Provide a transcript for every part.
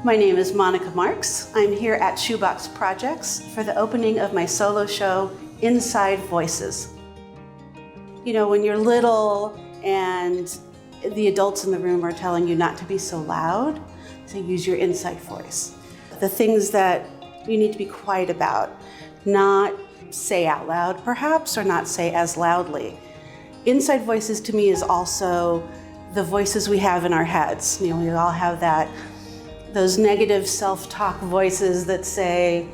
My name is Monica Marks. I'm here at Shoebox Projects for the opening of my solo show, Inside Voices. You know, when you're little and the adults in the room are telling you not to be so loud, to use your inside voice. The things that you need to be quiet about, not say out loud perhaps, or not say as loudly. Inside voices to me is also the voices we have in our heads. You know, we all have those negative self-talk voices that say,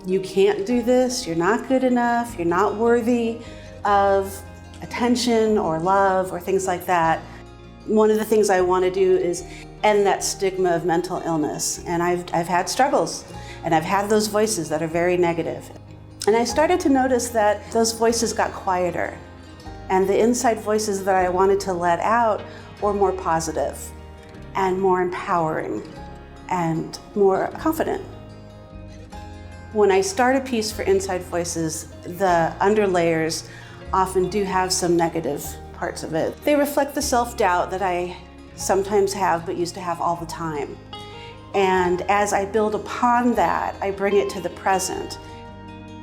you can't do this, you're not good enough, you're not worthy of attention or love or things like that. One of the things I want to do is end that stigma of mental illness. And I've had struggles, and I've had those voices that are very negative. And I started to notice that those voices got quieter, and the inside voices that I wanted to let out were more positive and more empowering and more confident. When I start a piece for Inside Voices, the underlayers often do have some negative parts of it. They reflect the self-doubt that I sometimes have but used to have all the time. And as I build upon that, I bring it to the present.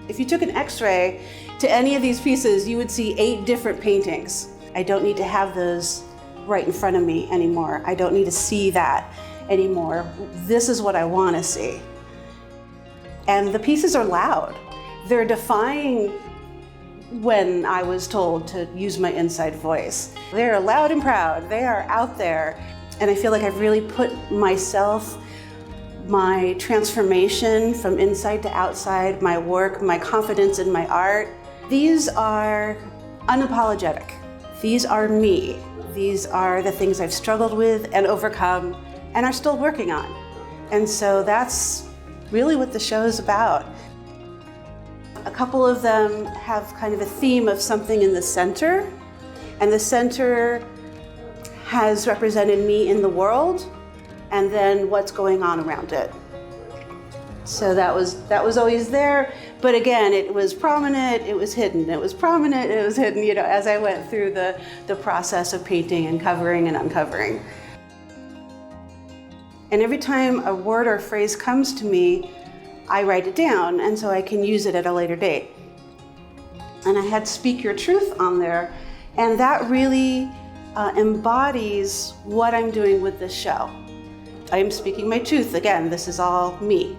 If you took an X-ray to any of these pieces, you would see 8 different paintings. I don't need to have those right in front of me anymore. I don't need to see that anymore. This is what I want to see. And the pieces are loud. They're defying when I was told to use my inside voice. They're loud and proud. They are out there. And I feel like I've really put myself, my transformation from inside to outside, my work, my confidence in my art. These are unapologetic. These are me. These are the things I've struggled with and overcome and are still working on. And so that's really what the show is about. A couple of them have kind of a theme of something in the center, and the center has represented me in the world, and then what's going on around it. So that was always there, but again, it was prominent, it was hidden, it was prominent, it was hidden, you know, as I went through the process of painting and covering and uncovering. And every time a word or phrase comes to me, I write it down, and so I can use it at a later date. And I had Speak Your Truth on there, and that really embodies what I'm doing with this show. I am speaking my truth. Again, this is all me.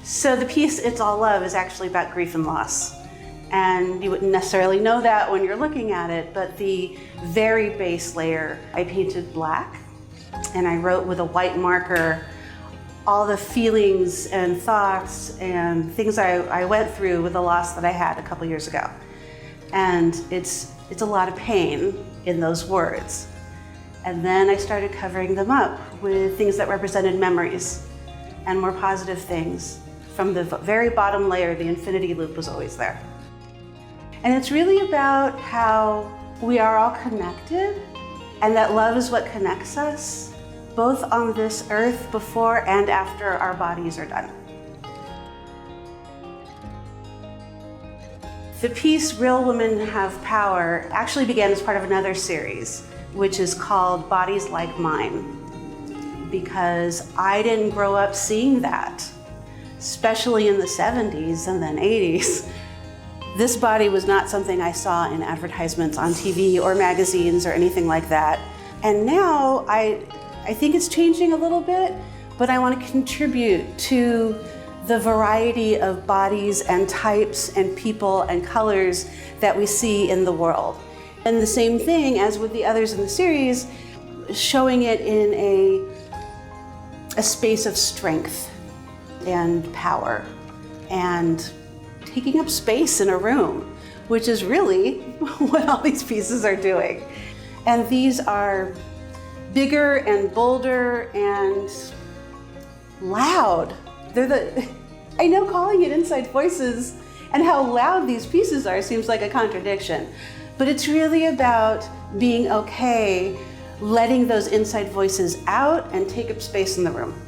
So the piece, It's All Love, is actually about grief and loss. And you wouldn't necessarily know that when you're looking at it, but the very base layer, I painted black, and I wrote with a white marker all the feelings and thoughts and things I went through with the loss that I had a couple years ago. And it's a lot of pain in those words. And then I started covering them up with things that represented memories and more positive things. From the very bottom layer, the infinity loop was always there. And it's really about how we are all connected, and that love is what connects us, both on this earth before and after our bodies are done. The piece Real Women Have Power actually began as part of another series, which is called Bodies Like Mine, because I didn't grow up seeing that, especially in the 70s and then 80s. This body was not something I saw in advertisements on TV or magazines or anything like that. And now I think it's changing a little bit, but I want to contribute to the variety of bodies and types and people and colors that we see in the world. And the same thing as with the others in the series, showing it in a space of strength and power and taking up space in a room, which is really what all these pieces are doing. And these are bigger and bolder and loud. I know calling it Inside Voices and how loud these pieces are seems like a contradiction, but it's really about being okay letting those inside voices out and take up space in the room.